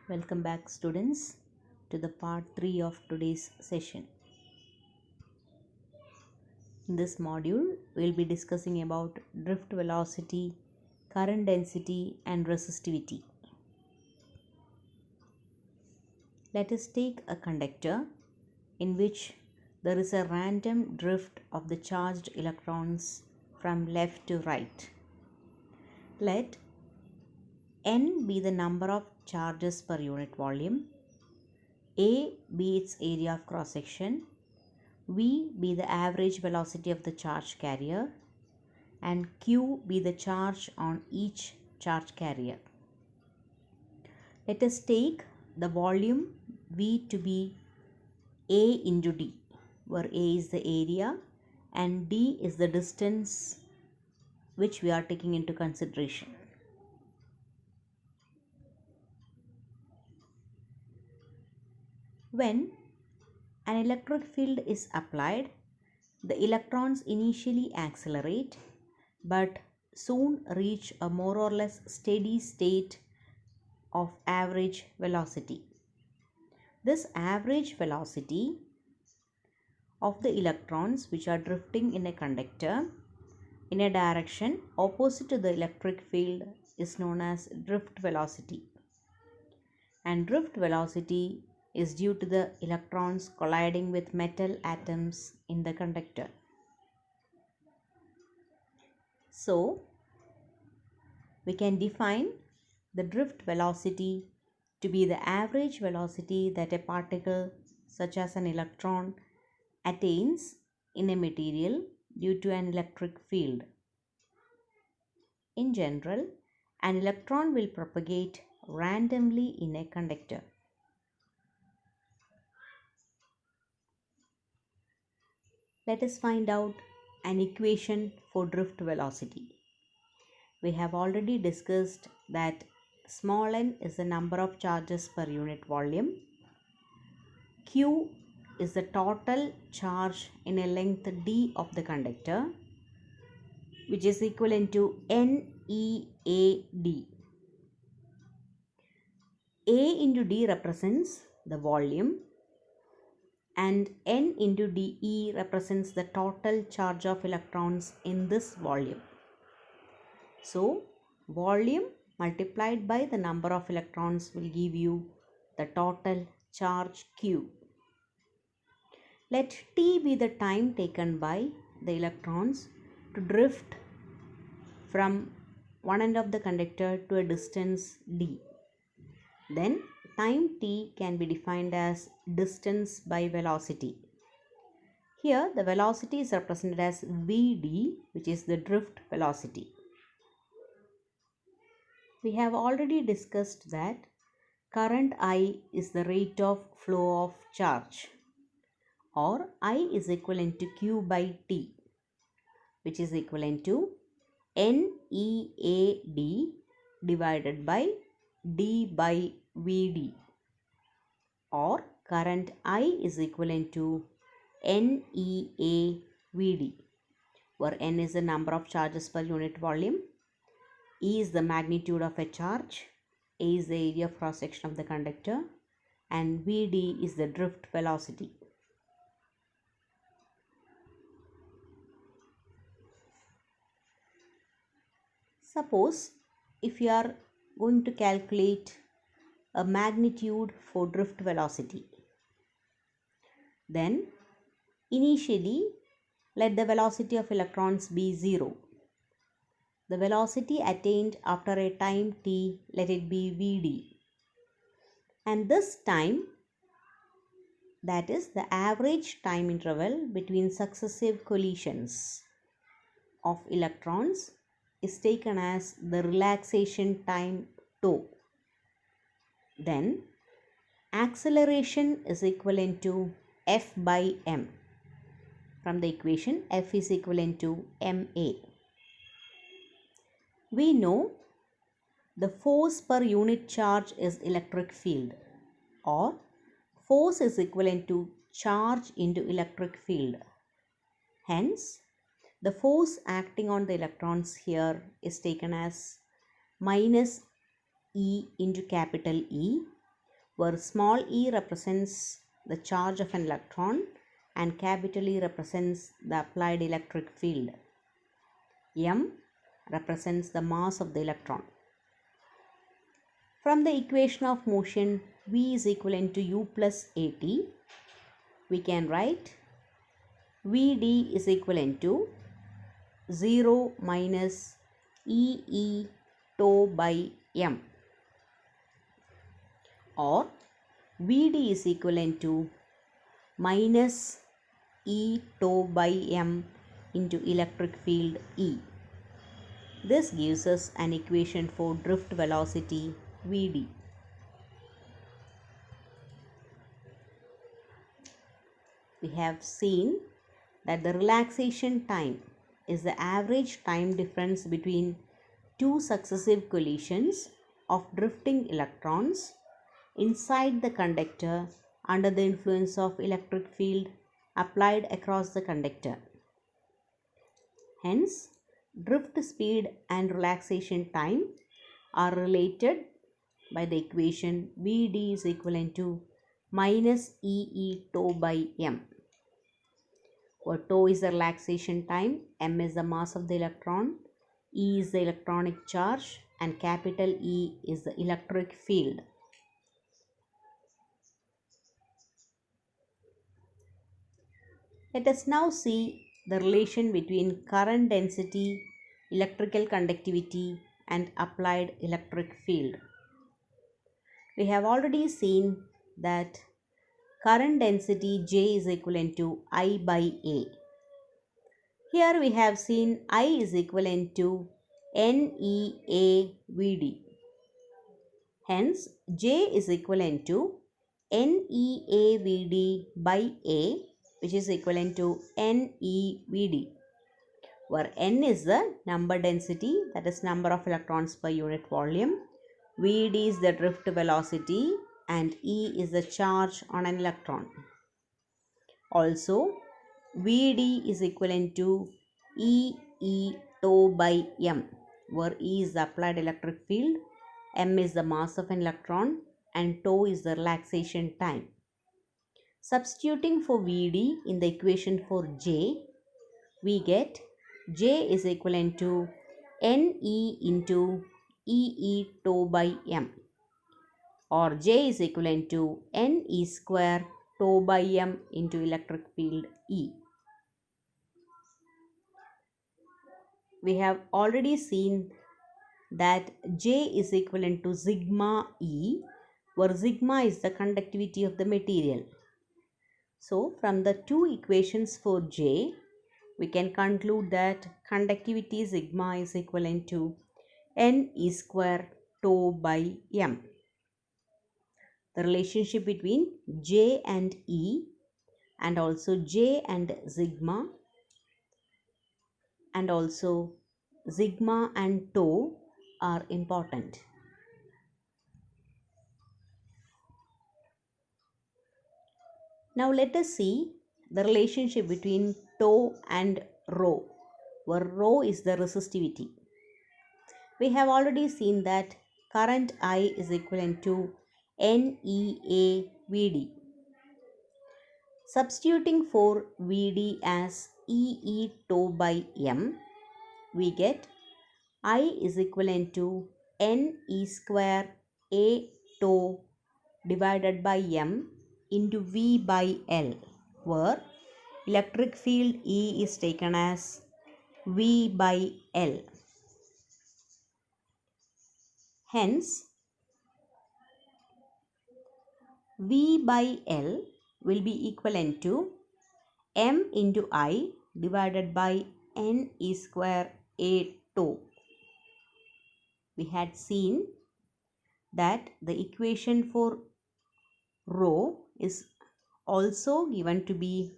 Welcome back, students, to the part 3 of today's session. In this module, we'll be discussing about drift velocity, current density, and resistivity. Let us take a conductor in which there is a random drift of the charged electrons from left to right. Let n be the number of charges per unit volume, A be its area of cross section, V be the average velocity of the charge carrier, and Q be the charge on each charge carrier. Let us take the volume V to be A into D, where A is the area and D is the distance which we are taking into consideration. When an electric field is applied, the electrons initially accelerate but soon reach a more or less steady state of average velocity. This average velocity of the electrons which are drifting in a conductor in a direction opposite to the electric field is known as drift velocity. And drift velocity is due to the electrons colliding with metal atoms in the conductor. So, we can define the drift velocity to be the average velocity that a particle such as an electron attains in a material due to an electric field. In general, an electron will propagate randomly in a conductor. Let us find out an equation for drift velocity. We have already discussed that small n is the number of charges per unit volume. Q is the total charge in a length d of the conductor, which is equivalent to NEAD. A into D represents the volume and N into dE represents the total charge of electrons in this volume. So, volume multiplied by the number of electrons will give you the total charge Q. Let T be the time taken by the electrons to drift from one end of the conductor to a distance d. Then time t can be defined as distance by velocity. Here the velocity is represented as Vd, which is the drift velocity. We have already discussed that current I is the rate of flow of charge, or I is equivalent to Q by T, which is equivalent to NEAD divided by D by Vd, or current I is equivalent to NEAVD, where N is the number of charges per unit volume, E is the magnitude of a charge, A is the area of cross section of the conductor, and Vd is the drift velocity. Suppose if you are going to calculate a magnitude for drift velocity, then initially let the velocity of electrons be 0. The velocity attained after a time t, let it be Vd. And this time, that is the average time interval between successive collisions of electrons, is taken as the relaxation time tau. Then acceleration is equivalent to F by m. From the equation, F is equivalent to ma. We know the force per unit charge is electric field, or force is equivalent to charge into electric field. Hence, the force acting on the electrons here is taken as minus E into capital E, where small e represents the charge of an electron and capital E represents the applied electric field. M represents the mass of the electron. From the equation of motion V is equivalent to U plus AT, we can write Vd is equivalent to 0 minus EE tau by M, or Vd is equivalent to minus E tau by M into electric field E. This gives us an equation for drift velocity Vd. We have seen that the relaxation time is the average time difference between two successive collisions of drifting electrons inside the conductor under the influence of electric field applied across the conductor. Hence, drift speed and relaxation time are related by the equation Vd is equivalent to minus EE tau by M, where tau is the relaxation time, M is the mass of the electron, E is the electronic charge, and capital E is the electric field. Let us now see the relation between current density, electrical conductivity, and applied electric field. We have already seen that current density J is equivalent to I by A. Here we have seen I is equivalent to NEAVD. Hence, J is equivalent to NEAVD by A, which is equivalent to NEVD, where N is the number density, that is number of electrons per unit volume, Vd is the drift velocity, and E is the charge on an electron. Also, Vd is equivalent to EE tau by M, where E is the applied electric field, M is the mass of an electron, and tau is the relaxation time. Substituting for Vd in the equation for J, we get J is equivalent to Ne into EE tau by M, or J is equivalent to Ne square tau by M into electric field E. We have already seen that J is equivalent to sigma E, where sigma is the conductivity of the material. So, from the two equations for J, we can conclude that conductivity sigma is equivalent to Ne square tau by M. The relationship between J and E, and also J and sigma, and also sigma and tau are important. Now let us see the relationship between tau and rho, where rho is the resistivity. We have already seen that current I is equivalent to NEAVD. Substituting for Vd as EE tau by M, we get I is equivalent to Ne square A tau divided by M into V by L, where electric field E is taken as V by L. Hence, V by L will be equivalent to M into I divided by Ne square A tau. We had seen that the equation for rho is also given to be